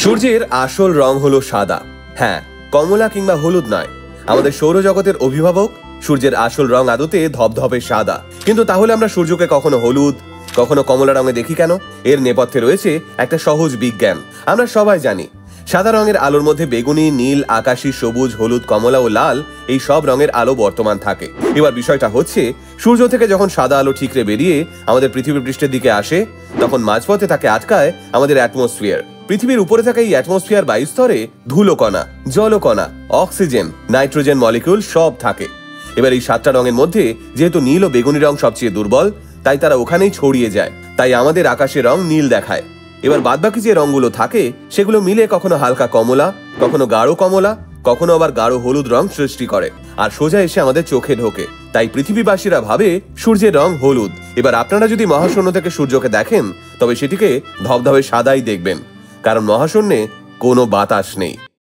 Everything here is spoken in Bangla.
সূর্যের আসল রং হলো সাদা। হ্যাঁ, কমলা কিংবা হলুদ নয়। আমাদের সৌরজগতের অভিভাবক সূর্যের আসল রং আদতে ধবধবে সাদা। কিন্তু তাহলে আমরা সূর্যকে কখনো হলুদ, কখনো কমলা রঙে দেখি কেন? এর নেপথ্যে রয়েছে একটা সহজ বিজ্ঞান। আমরা সবাই জানি সাদা রঙের আলোর মধ্যে বেগুনি, নীল, আকাশী, সবুজ, হলুদ, কমলা ও লাল এই সব রঙের আলো বর্তমান থাকে। এবার বিষয়টা হচ্ছে, সূর্য থেকে যখন সাদা আলো ঠিকরে বেরিয়ে আমাদের পৃথিবীর পৃষ্ঠের দিকে আসে, তখন মাঝপথে তাকে আটকায় আমাদের অ্যাটমসফিয়ার। পৃথিবীর উপরে থাকা এই অ্যাটমসফিয়ার বায়ুস্তরে ধুলোকণা, জলকণা, অক্সিজেন, নাইট্রোজেন মলিকিউল সব থাকে। এবার এই সাতটা রঙের মধ্যে যেহেতু নীল ও বেগুনি রং সবচেয়ে দুর্বল, তাই তারা ওখানেই ছড়িয়ে যায়। তাই আমাদের আকাশের রং নীল দেখায়। এবার বাদবাকি যে রঙগুলো থাকে সেগুলো মিলে কখনো হালকা কমলা, কখনো গাঢ় কমলা, কখনো আবার গাঢ় হলুদ রং সৃষ্টি করে আর সোজা এসে আমাদের চোখে ঢোকে। তাই পৃথিবীবাসীরা ভাবে সূর্যের রং হলুদ। এবার আপনারা যদি মহাশূন্য থেকে সূর্যকে দেখেন, তবে সেটিকে ধবধবে সাদাই দেখবেন, কারণ মহাশূন্যে কোনো বাতাস নেই।